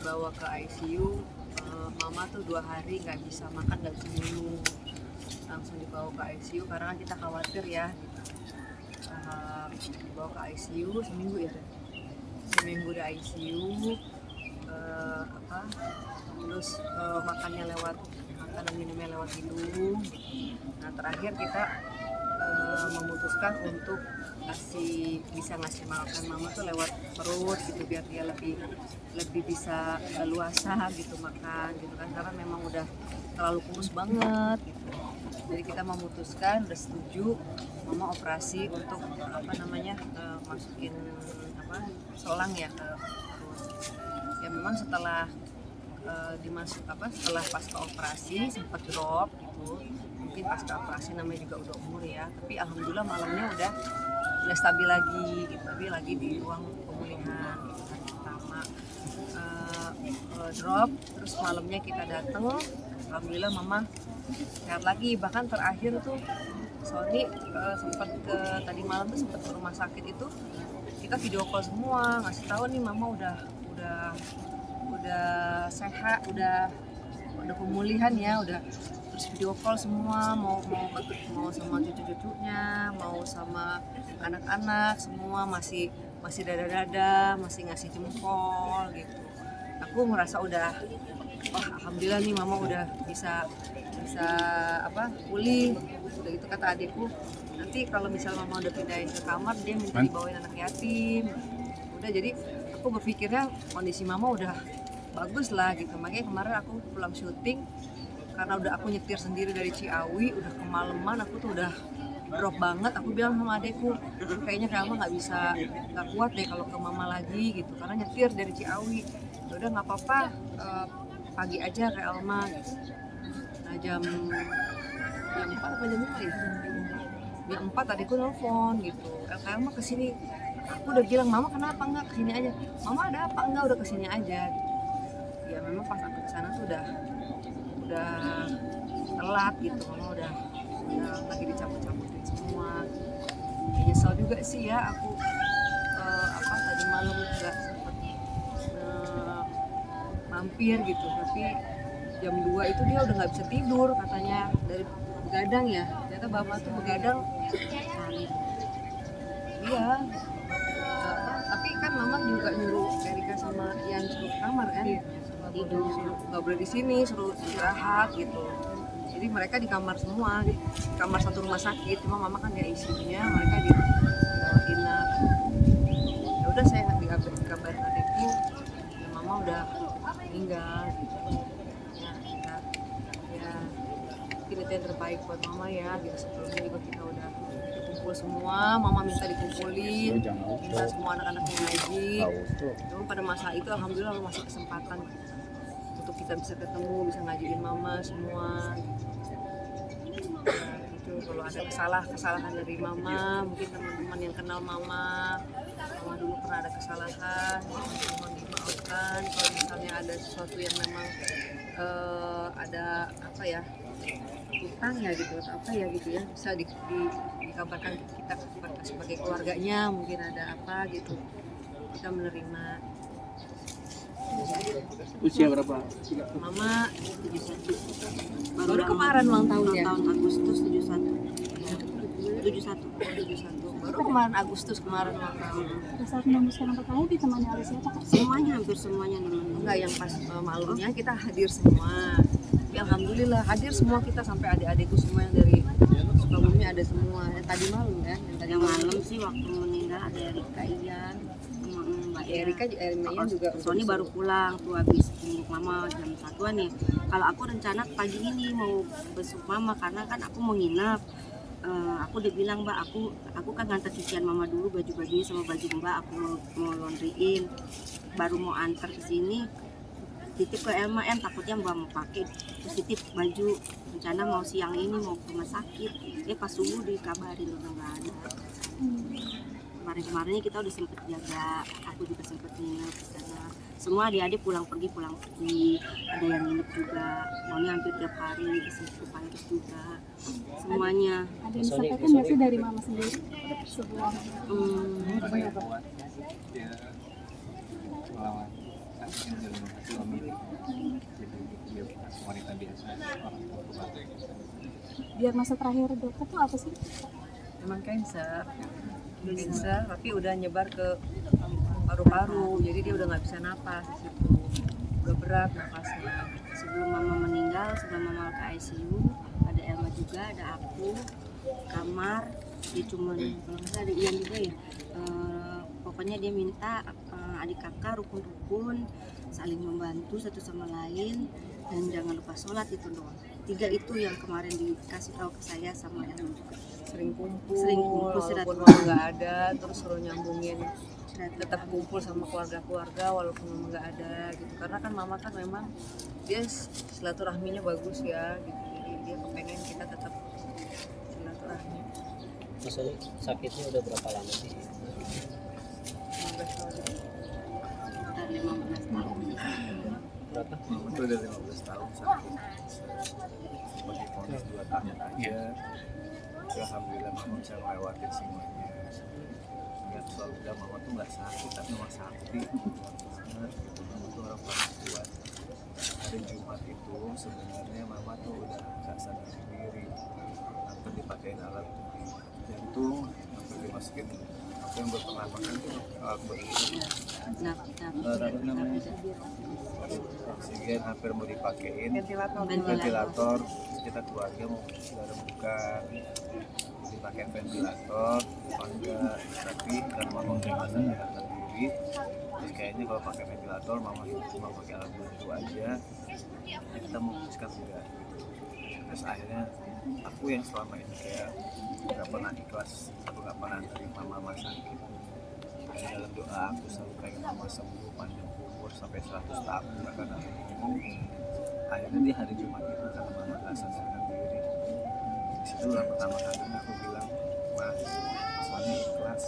dibawa ke ICU, mama tuh 2 hari nggak bisa makan, nggak bisa minum, langsung dibawa ke ICU karena kan kita khawatir ya gitu. Dibawa ke ICU seminggu ya, seminggu di ICU, terus makannya lewat makanan minumnya lewat hidung. Nah terakhir kita memutuskan untuk bisa ngasih makan mama tuh lewat perut gitu, biar dia lebih bisa leluasa gitu makan gitu kan, karena memang udah terlalu kurus banget gitu. Jadi kita memutuskan, udah setuju mama operasi untuk masukin selang ya ke perut. Ya memang setelah setelah pasca operasi sempat drop gitu, mungkin pasca operasi namanya juga udah umur ya, tapi alhamdulillah malamnya udah stabil lagi gitu, tapi lagi di ruang pemulihan gitu. Hari pertama drop, terus malamnya kita datang, alhamdulillah mama sehat lagi. Bahkan terakhir tuh Sony sempat tadi malam tuh sempat ke rumah sakit itu, kita video call semua ngasih tahu nih mama udah sehat, udah pemulihan ya, udah. Terus video call semua, mau sama cucu-cucunya, mau sama anak-anak, semua masih dada-dada, masih ngasih jempol gitu. Aku merasa udah, alhamdulillah nih mama udah bisa pulih. Udah gitu kata adikku, nanti kalau misalnya mama udah pindahin ke kamar, dia minta dibawain anak yatim. Udah, jadi aku berpikirnya kondisi mama udah bagus lah gitu. Makanya kemarin aku pulang syuting, karena udah aku nyetir sendiri dari Ciawi, udah kemalaman, aku tuh udah drop banget. Aku bilang sama adekku, kayaknya Alma nggak kuat deh kalau ke mama lagi gitu, karena nyetir dari Ciawi. Udah nggak apa-apa, pagi aja ke Alma gitu. Nah jam 4 apa jam 5 ya? Jam 4 adekku nelfon gitu, Alma kesini. Aku udah bilang, mama kenapa enggak kesini aja? Mama ada apa? Enggak, udah kesini aja gitu. Ya memang pas aku kesana tuh udah telat gitu, mama udah lagi dicabut-cabutin semua. Nyesel juga sih ya aku tadi malam nggak sempet mampir gitu, tapi jam 2 itu dia udah nggak bisa tidur katanya, dari begadang ya, ternyata bapak tuh begadang. Iya, tapi kan mama juga nyuruh Erika sama Ian suruh ke kamar kan, tidur, nggak boleh di sini, suruh istirahat gitu. Jadi mereka di kamar semua, di kamar satu rumah sakit, cuma mama kan di ICU-nya, mereka di rawat inap. Ya udah, saya dikabarin adikku, ya mama udah meninggal gitu. Ya mungkin itu yang terbaik buat mama ya gitu. Sebelumnya juga kita udah kumpul semua, mama minta dikumpulin, minta semua anak-anaknya ngaji. Cuma pada masa itu alhamdulillah masih kesempatan untuk kita bisa ketemu, bisa ngajiin mama semua. Itu kalau ada kesalahan dari mama, mungkin teman-teman yang kenal mama dulu pernah ada kesalahan, mohon dimaafkan. Kalau misalnya ada sesuatu yang memang ada utang ya gitu, atau gitu ya, bisa dikabarkan kita sebagai keluarganya, mungkin ada apa gitu, kita menerima. Usia berapa? Mama 71. Baru kemarin ulang tahun ya. Tahun Agustus 71. Baru kemarin Agustus ulang tahun. Saat memutuskan untuk kamu ditemani oleh siapa? Semuanya, hampir semuanya nemenin. Enggak, yang pas malamnya kita hadir semua. Tapi alhamdulillah hadir semua kita, sampai adik-adikku semua yang dari Sukabumi ada semua. Yang tadi malam kan, Yang malam sih waktu meninggal ada Erika, Ian, Mbak Erika juga. Sony baru pulang tuh habis jenguk mama jam 1-an nih. Kalau aku rencana pagi ini mau besok mama, karena kan aku mau nginep. Aku udah bilang, Mbak, aku kan ngantar cucian mama dulu, baju-bajunya sama baju Mbak aku mau laundryin, baru mau antar ke sini, titip ke Elma, takutnya Mbak mau pakai, terus titip baju, rencana mau siang ini mau ke rumah sakit, pas subuh dikabarin udah nggak ada. Kemarin-kemarinnya kita udah sempet jaga, aku juga sempet nginep di sana. Semua adik-adik pulang pergi, ada yang nginep juga, maunya hampir tiap hari, ke Paris juga, semuanya. Ada yang disampaikan nggak sih dari mama sendiri sebelum? suami jadi dia wanita biasa, orang tua keluarga. Diagnosa terakhir dokter tuh apa sih? Memang cancer, tapi udah nyebar ke paru-paru, jadi dia udah nggak bisa napas di situ, udah berat nafasnya. Sebelum mama meninggal, sebelum mama ke ICU, ada Elma juga, ada aku, kamar, dia cuman kalau nggak salah ada Ian juga ya. Pokoknya dia minta adik kakak rukun-rukun saling membantu satu sama lain dan jangan lupa sholat, itu doang. 3 itu yang kemarin dikasih tahu ke saya sama Elma juga. Sering kumpul walaupun walaupun mama nggak ada, terus suruh nyambungin tetap kumpul sama keluarga-keluarga walaupun mama nggak ada gitu, karena kan mama kan memang dia silaturahminya bagus ya gitu, jadi dia kepengen kita tetap silaturahmi. Maksudnya sakitnya udah berapa lama sih? 15 tahun. Sekitar 15 tahun. Berapa? Itu udah 15 tahun sakit. Sebagai vonis 2 tahun aja. Ya, alhamdulillah mama bisa ngelewatin semuanya. Nggak selalu bilang mama tuh nggak sakit, tapi mama sakti. Banget gitu. Mama tuh orang paling kuat. Hari Jumat itu sebenarnya mama tuh udah nggak sadar diri. Hampir dipakein alat jantung, hampir dimasukin apa yang berpernapasan itu alat oksigen, hampir mau dipakein ventilator. Kita keluarga mau saudara buka dipakai ventilator apa enggak, tapi karena mama udah nggak sadarkan diri, terus kayaknya kalau pakai ventilator mama cuma pakai alat bantu aja, kita memutuskan enggak. Terus akhirnya aku yang selama ini kayak nggak pernah ikhlas, aku nggak pernah terima mama sakit. Dalam doa aku selalu pengen mama sembuh, panjang umur sampai 100 tahun, bahkan akhirnya di hari Jumat itu karena mama nggak sadarkan diri, disitulah pertama kalinya aku bilang, Ma, Sony ikhlas,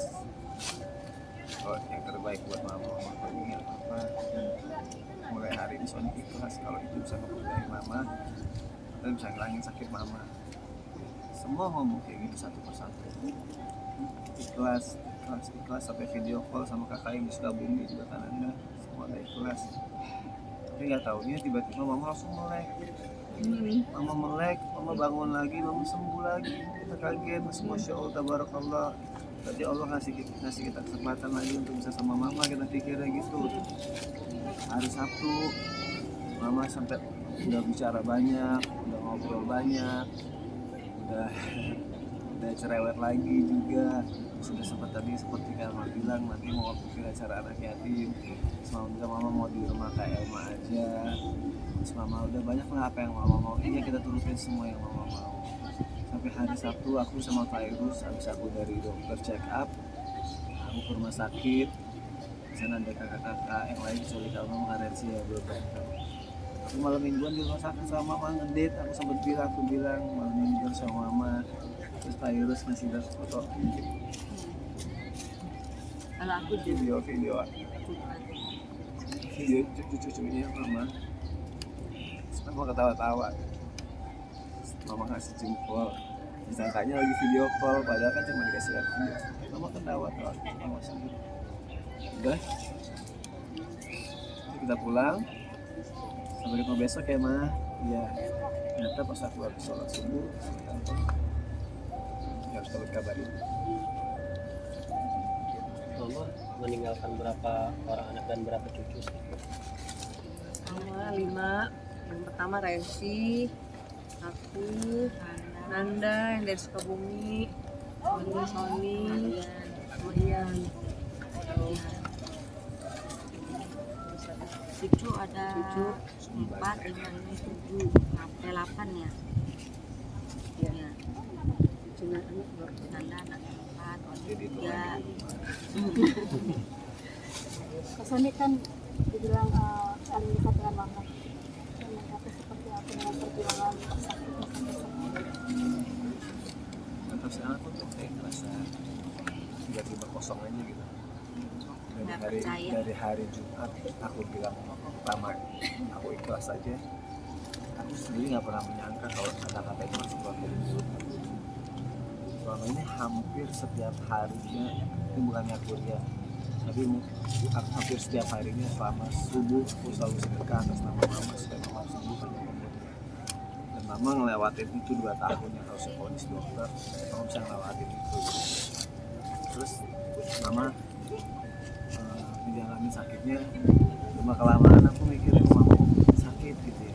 kalau yang terbaik buat mama pergi nggak apa-apa, mulai hari ini Sony ikhlas kalau itu bisa ngebudain mama, kita bisa ngilangin sakit mama. Semua ngomong kayak gitu satu persatu, ikhlas sampai video call sama kakak yang di Sukabumi juga kan Anda, semua ada ikhlas. Tapi nggak taunya tiba-tiba mama langsung melek, mama bangun lagi, mama sembuh lagi. Kita kaget, masya Allah, tabarakallah. Tadi Allah ngasih kita kesempatan lagi untuk bisa sama mama, kita pikirnya gitu. Hari Sabtu mama sampai udah bicara banyak, udah ngobrol banyak, udah cerewet lagi juga. Sudah sempat tadi seperti Elma bilang nanti mau bikin acara anak yatim, semalam juga mama mau di rumah kayak Elma aja, terus mama udah banyak lah apa yang mama mau, iya kita turutin semua yang mama mau. Sampai hari Sabtu aku sama Fairuz habis aku dari dokter check up, aku ke rumah sakit, di sana ada kakak-kakak yang lain kecuali kamu mengarensi ya belum datang. Aku malam mingguan di rumah sakit sama mama ngedate, aku sempat bilang malam mingguan sama mama, terus Fairuz ngasih foto. Kalau aku juga video cucu-cucunya mama, mama ketawa-tawa, mama ngasih jempol, disangkanya lagi video call, padahal kan cuma dikasih lihat video, mama ketawa-tawa, mama sedih. Udah, kita pulang, sampai ketemu besok ya ma. Iya, ternyata pas aku habis sholat subuh, harus kabar kabarin. Mama meninggalkan berapa orang anak dan berapa cucu sih? Sama 5. Yang pertama Rensi, aku, Nanda yang dari Sukabumi, Sony, Ian. cucu ada 4, 5, 7, sampai 8 ya. Iya. Cucu anak Nanda anak 4, Jadi itu 3. Kak Sony kan dibilang saling dekat dengan mama. Dan mengatakan seperti apa dengan perjuangan sakitnya sampai sekarang. Terus anak tuh kayak ngerasa tiba-tiba kosong aja gitu. Nggak percaya. Dari hari Jumat aku bilang pertama aku ikhlas aja. Aku sendiri nggak pernah menyangka kalau kata-kata itu masih keluar dari mulut aku. Selama ini hampir setiap harinya, itu bukannya aku ya, tapi hampir setiap harinya selama subuh aku selalu sedekah atas nama mama supaya mama sembuh banyak umur. Dan mama ngelewatin itu 2 tahun yang harus divonis dokter, mama bisa ngelewatin itu. Terus mama menjalani sakitnya, cuma kelamaan aku mikir mama sakit gitu ya.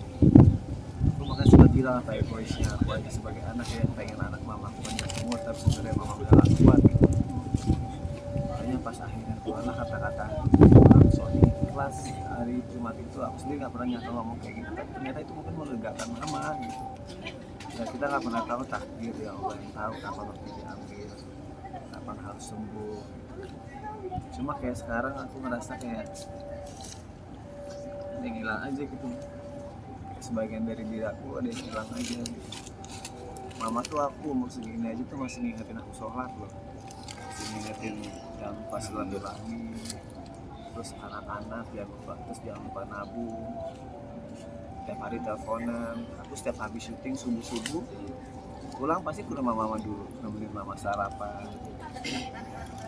Aku makanya sempat bilang apa egoisnya aku aja sebagai anak ya, pengen anak mama aku banyak umur, tapi sebenarnya mama udah gak kuat gitu. Makanya pas akhirnya keluarlah kata-kata Sony ikhlas hari Jumat itu, aku sendiri gak pernah nyata ngomong kayak gitu, tapi ternyata itu mungkin melegakan mama gitu. Dan kita gak pernah tahu takdir ya Allah yang tahu kapan waktu diambil, kapan harus sembuh. Cuma kayak sekarang aku ngerasa kayak ada yang hilang aja gitu, sebagian dari diri aku ada yang hilang aja gitu. Mama tuh aku umur segini aja tuh masih ngingetin aku sholat loh, masih ngingetin jangan lupa silaturahmi, terus anak-anak jangan lupa nabung, setiap hari teleponan. Aku setiap habis syuting subuh-subuh pulang pasti ke rumah mama dulu, nemenin mama sarapan.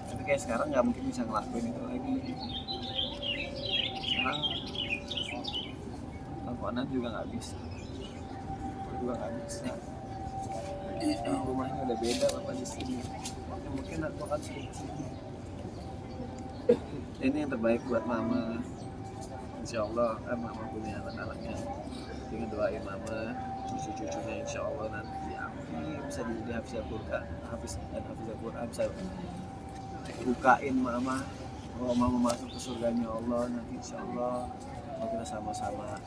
Tapi kayak sekarang nggak mungkin bisa ngelakuin itu lagi. Sekarang teleponan juga nggak bisa, sekarang rumahnya udah beda bapak di sini. Ya, mungkin aku akan sering kesini. Ini yang terbaik buat mama. Insya Allah kan mama punya anak-anaknya, tinggal doain mama, cucu-cucunya insya Allah nanti amin bisa dihafizah Quran, bisa bukain mama. Kalau mama masuk ke surganya Allah nanti insya Allah mau kita sama-sama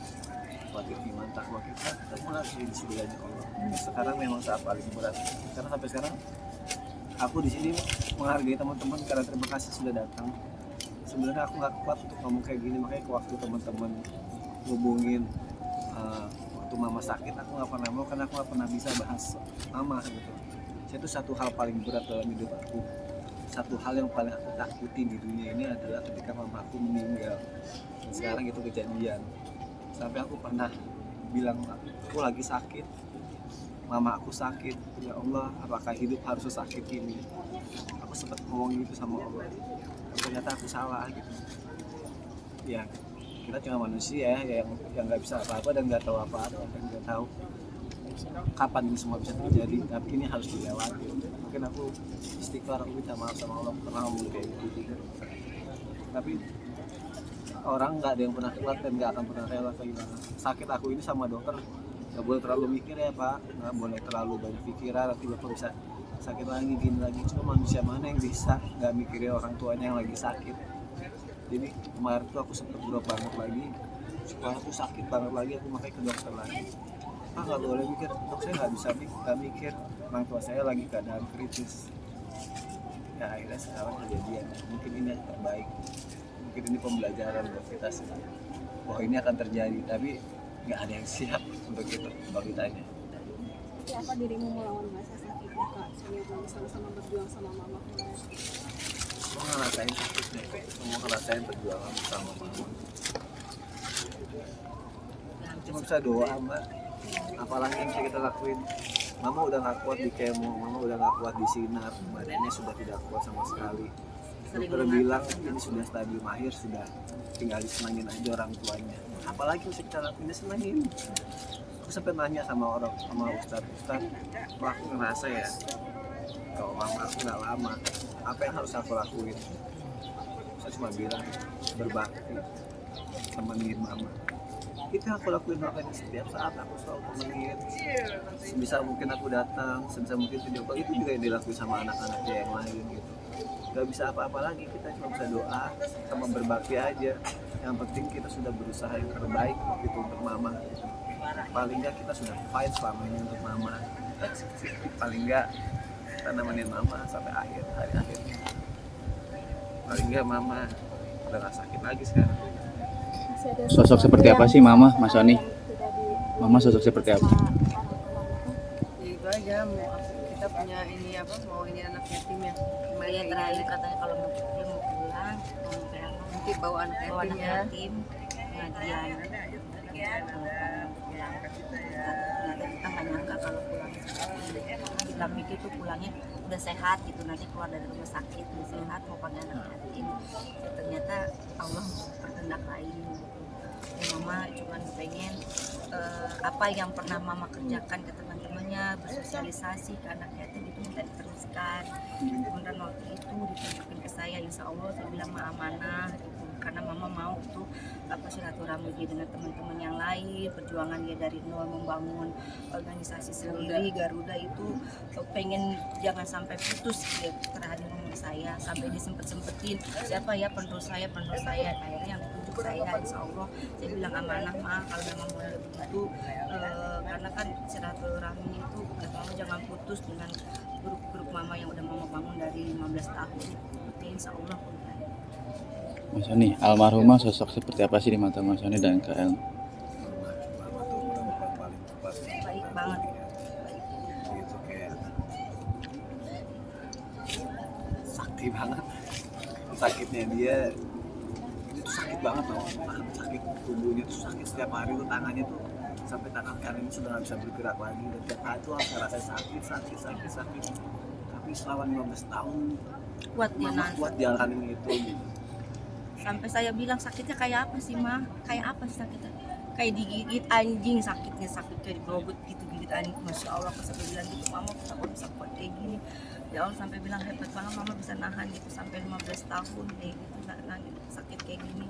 kuatir iman takwa kita mulai di surganya Allah. Sekarang memang saat paling berat karena sampai sekarang aku di sini menghargai teman-teman karena terima kasih sudah datang. Sebenarnya aku nggak kuat untuk ngomong kayak gini, makanya waktu teman-teman hubungin waktu mama sakit aku nggak pernah mau, karena aku nggak pernah bisa bahas mama gitu. Itu satu hal paling berat dalam hidup aku, satu hal yang paling aku takuti di dunia ini adalah ketika mama aku meninggal. Dan sekarang itu kejadian, sampai aku pernah bilang aku lagi sakit, mama aku sakit, ya Allah apakah hidup harus sesakit ini. Aku sempat ngomong gitu sama Allah, ternyata aku salah gitu ya. Kita cuma manusia ya, yang nggak bisa apa-apa dan nggak tahu apa-apa dan nggak tahu kapan ini semua bisa terjadi, tapi ini harus dilewati. Mungkin aku istighfar, aku minta maaf sama Allah pernah ngomong kayak gitu. Tapi orang nggak ada yang pernah kuat dan nggak akan pernah rela kehilangan. Sakit aku ini sama dokter nggak boleh terlalu mikir ya Pak, nggak boleh terlalu banyak pikiran, nanti Bapak bisa sakit lagi gini lagi. Cuma manusia mana yang bisa nggak mikirin orang tuanya yang lagi sakit. Jadi kemarin tuh aku sempat drop banget lagi, setelah aku sakit banget lagi aku makanya ke dokter lagi. Nggak boleh mikir, dok saya nggak bisa mikir, orang tua saya lagi keadaan kritis. Ya akhirnya sekarang kejadian, mungkin ini yang terbaik, mungkin ini pembelajaran buat kita sih bahwa ini akan terjadi, tapi nggak ada yang siap untuk itu kalau ditanya. Tapi apa dirimu melawan rasa sakitnya Kak, sehingga sama-sama berjuang sama mama? Semua ngerasain sakitnya, semua ngerasain perjuangan bersama mama. Cuma bisa doa Mbak, apalagi yang bisa kita lakuin. Mama udah gak kuat di kemo, mama udah gak kuat di sinar, badannya sudah tidak kuat sama sekali. Dokter bilang ini sudah stadium akhir, sudah tinggal disenangin aja orang tuanya. Apalagi bisa kita lakuin, disenangin. Aku sempat nanya sama Ustadz, wah aku ngerasa ya kalau mama aku gak lama, apa yang harus aku lakuin? Saya cuma bilang berbakti, temenin mama. Itu yang aku lakuin, makanya setiap saat aku selalu temenin. Sebisa mungkin aku datang, sebisa mungkin video call, itu juga yang dilakuin sama anak-anaknya yang lain gitu. Gak bisa apa-apa lagi, kita cuma bisa doa sama berbakti aja. Yang penting kita sudah berusaha yang terbaik gitu untuk mama. Paling nggak kita sudah fight selama ini untuk mama. Paling nggak kita nemenin mama sampai hari akhirnya. Paling nggak mama udah gak sakit lagi sekarang. Sosok seperti apa sih Mama, Mas Sony? Mama sosok seperti apa? Ya itu aja, kita punya ini apa, mau ini anak yatim ya. Yang terakhir katanya kalau mau pulang, Nanti bawa anak bawa yatim anak ya. yatim, pengajian. Kita nggak nyangka kalau pulang Islam pikir tuh pulangnya udah sehat gitu, nanti keluar dari rumah sakit udah sehat mau panggil anak yatim. Ya, ternyata Allah berkehendak lain gitu. Ya, mama cuman pengen apa yang pernah mama kerjakan ke teman-temannya, bersosialisasi ke anak yatim itu minta diteruskan. Kemudian waktu itu ditunjukin ke saya, insya Allah saya bilang mah amanah gitu, karena mama mau tuh silaturahmi dia dengan teman-teman yang lain, perjuangan dia dari nol membangun organisasi sendiri Garuda itu pengen jangan sampai putus dia terhadap ngomong saya, sampai disempet-sempetin siapa ya penerus saya, akhirnya yang ditunjuk saya, insya Allah saya bilang amanah mah kalau memang boleh begitu, karena kan silaturahmi itu mama jangan putus dengan grup mama yang udah mama bangun dari 15 tahun, ya, insya Allah. Mas Sony, almarhumah sosok seperti apa sih di mata Mas Sony dan Kak El? Mama tuh perempuan paling tepat. Baik banget. Itu kayak sakti banget. Sakitnya dia itu sakit banget loh, sakit tubuhnya tuh sakit setiap hari tuh, tangannya tuh sampai tangan kanan ini sudah nggak bisa bergerak lagi, dan tiap hari tuh saya rasa sakit. Tapi selama 15 tahun Kuat dia mama nanti. kuat jalanin itu gitu. Sampai saya bilang sakitnya kayak apa sih mah? Kayak apa sih sakitnya? Kayak digigit anjing sakitnya, sakit kayak digerobot gitu, gigit anjing. Masya Allah, pas sampai bilang gitu, mama kenapa bisa kuat kayak gini? Ya Allah, sampai bilang hebat banget mama bisa nahan gitu sampai 15 tahun kayak gitu, nahan sakit kayak gini.